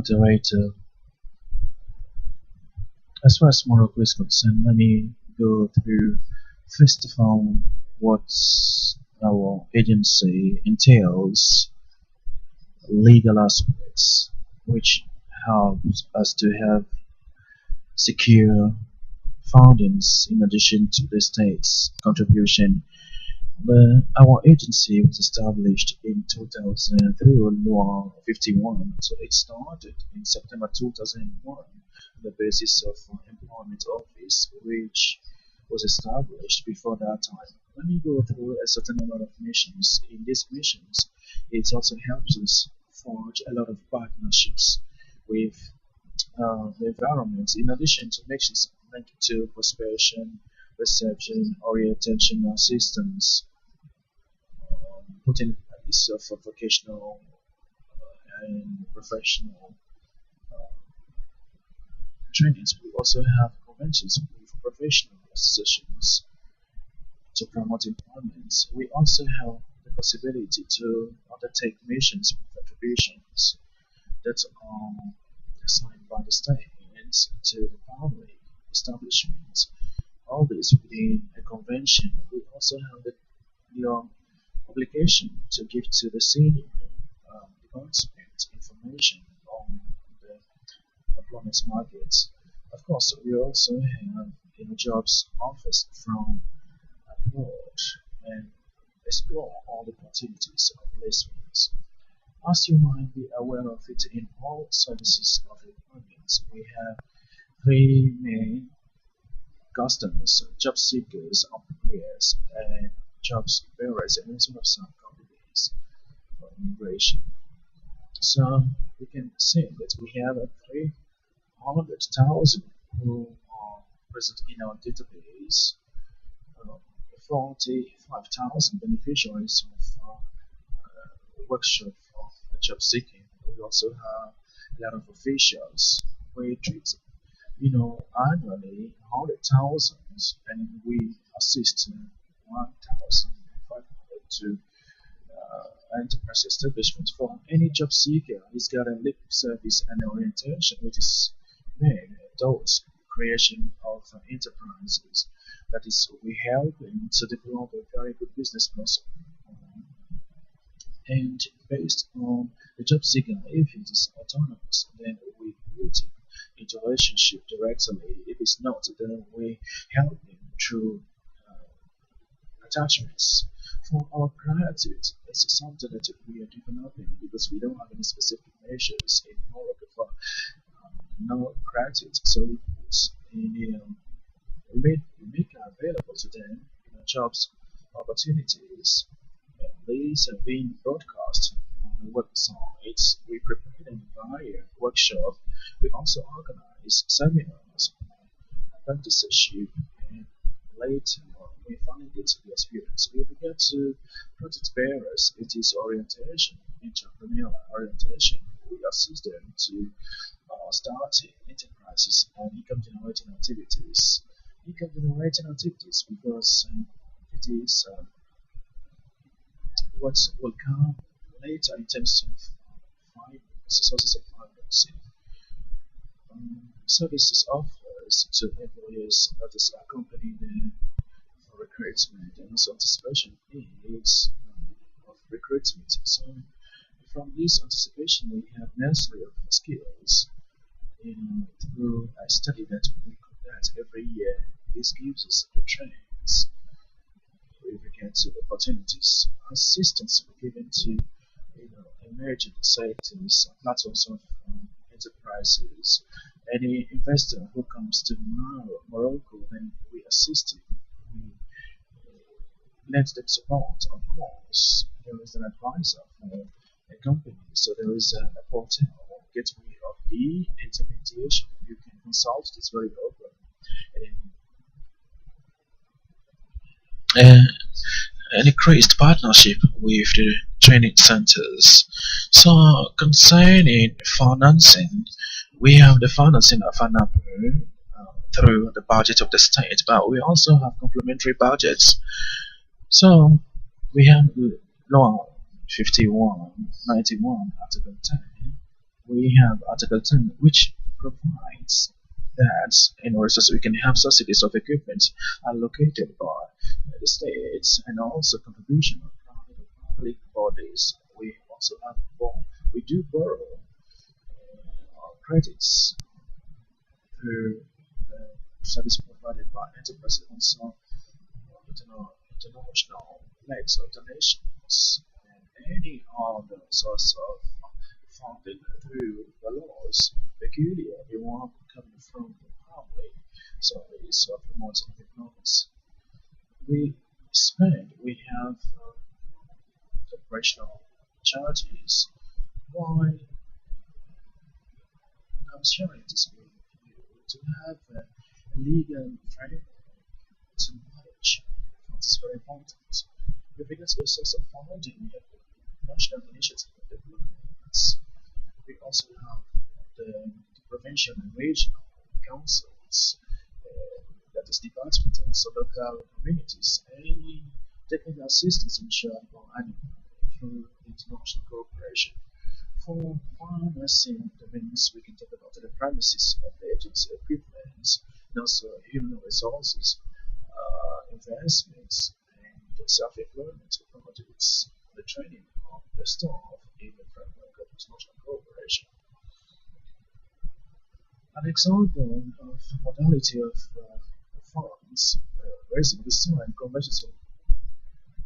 moderator. As far as Morocco is concerned, let me go through first of all what our agency entails, legal aspects, which helps us to have secure fundings in addition to the state's contribution. Our agency was established in 2000 through Law 51, so it started in September 2001 on the basis of Employment Office, which was established before that time. Let me go through a certain number of missions. In these missions, it also helps us forge a lot of partnerships with the environment, in addition to missions linked to prospection, reception, orientation, assistance, putting in place of vocational and professional trainings. We also have conventions with professional associations to promote employment. We also have the possibility to undertake missions with attributions that are assigned by the state to the public establishments. All this within a convention. We also have the obligation to give to the senior department information on the employment market. Of course, we also have jobs offers from abroad and explore all the opportunities of placements. As you might be aware of it, in all services of employment, we have three main customers: job seekers, employers, and job bearers, and also some companies for immigration. So we can say that we have 300,000 who are present in our database, 45,000 beneficiaries of workshop of job seeking. We also have a lot of officials we treat, annually 100,000, and we assist 1,500 to enterprise establishment. For any job seeker, he's got a lip service and orientation, which is made towards creation of enterprises. That is, we help him to develop a very good business process. And based on the job seeker, if it is autonomous, then we put him into relationship directly. If it's not, then we help him through attachments. For our graduates, it's something that we are developing because we don't have any specific measures in Morocco for no graduates. So we make available to them jobs opportunities. These are being broadcast on the website. We prepare them via workshop. We also organize seminars, apprenticeship, and later we validate the experience. With regard to project bearers, it is orientation, entrepreneurial orientation. We assist them to starting enterprises and income generating activities. Income generating activities because it is what will come later in terms of finance, sources of financing. Services offers to employers that is accompanying them for recruitment and also anticipation needs of recruitment. So from this anticipation, we have nursery of skills. Through a study that we conduct every year, this gives us the trends with regard to opportunities. Assistance given to emerging sectors, platforms of enterprises. Any investor who comes to Morocco, then we assist him. We let them support. Of course, there is an advisor for a company, so there is a portal or gateway of intermediation. You can consult. It's very open. And increased partnership with the training centers. So concerning financing, we have the financing of ANAPO through the budget of the state, but we also have complementary budgets. So we have Law 51, 91, Article 10, We have Article 10, which provides that in order so we can have subsidies of equipment allocated by the states and also contribution of private or public bodies. We also have we do borrow credits through service provided by enterprises, also international legs of donations and any other source of funding through the laws, peculiar the one coming from the public service of promoting economics. We have operational charges. Why I'm sharing this with you to have a legal framework to manage funds is very important. With regards to the source of funding, we have the National Initiative of Development. We also have the provincial and regional councils, that is department and also local communities. Any technical assistance ensured by animal through international cooperation. For financing the means, we can talk about the premises of the agency equipment and also human resources, investments, and self-employment projects, the training of the staff in the framework of international cooperation. An example of modality of funds raising this time conventions of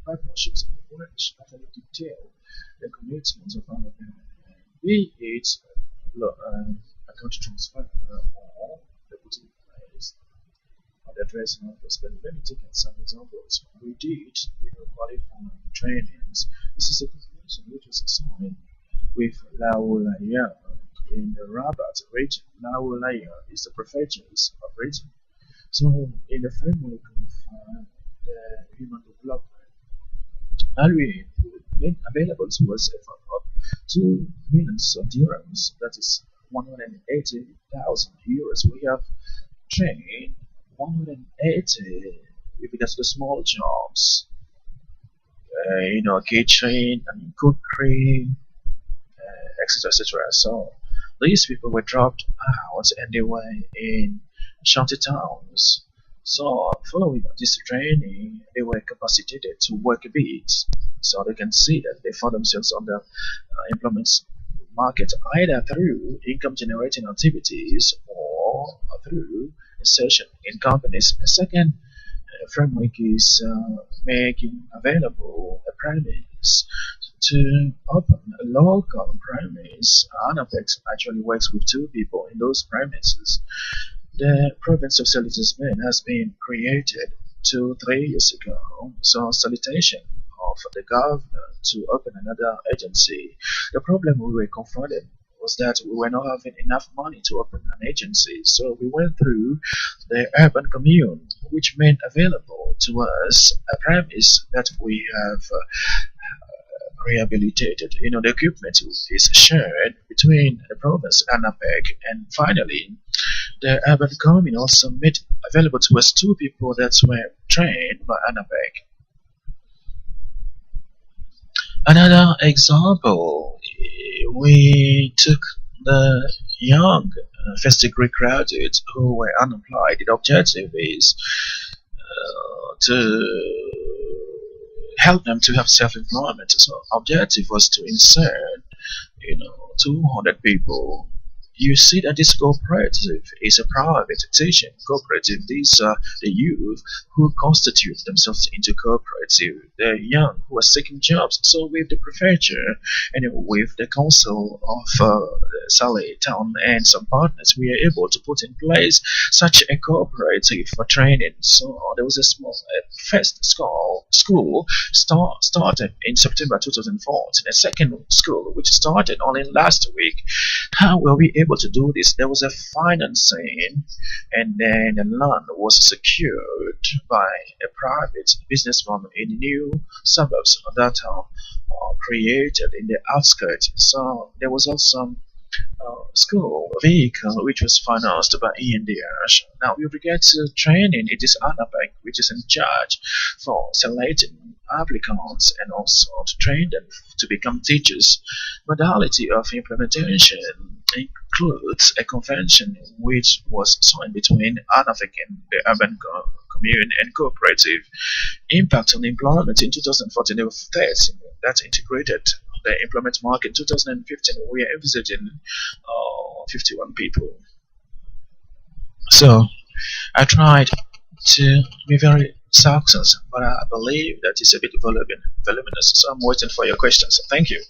partnerships in which actually detail the commitments of our be it account transfer or the putting in place or the addressing of responsibility. And some examples we did qualifying trainings. This is a confirmation which was assigned with Laulaya in the Rabat region. Laulaya is the prefecture's of region. So in the framework of the human development, Alwi made available to us a fund of 2 million dirhams, that is 180,000 euros. We have trained 180 with regards to the small jobs, kitchen and cookery, etc. etc. So these people were dropped out and they were in shanty towns. So following this training, they were capacitated to work a bit. So they can see that they found themselves on the employment market either through income generating activities or through insertion in companies. A second framework is making available a premise to open a local premise. Anapex actually works with 2 people in those premises. The province of Salisbury has been created 2-3 years ago, so solicitation of the governor to open another agency. The problem we were confronted was that we were not having enough money to open an agency, so we went through the urban commune, which made available to us a premise that we have rehabilitated. The equipment is shared between the province and APEC, and finally, the urban commune also made available to us 2 people that were trained by ANAPEC. Another example, we took the young first degree graduates who were unemployed. The objective is to help them to have self-employment. So objective was to insert 200 people. You see that this cooperative is a private teaching cooperative. These are the youth who constitute themselves into cooperative. They're young who are seeking jobs. So with the prefecture and with the council of Saleh town and some partners, we are able to put in place such a cooperative for training. So there was a small first school started in September 2014. A second school which started only last week. How were we able to do this? There was a financing, and then the land was secured by a private businessman in new suburbs that are created in the outskirts. So there was also school vehicle which was financed by ENDRs. Now, with regard to training, it is ANAPEC which is in charge for selecting applicants and also to train them to become teachers. Modality of implementation includes a convention which was signed between ANAPEC and the urban commune and cooperative. Impact on employment in 2014 of that integrated the employment market. In 2015 we are envisaging 51 people. So I tried to be very succinct, but I believe that it's a bit voluminous. So I'm waiting for your questions. Thank you.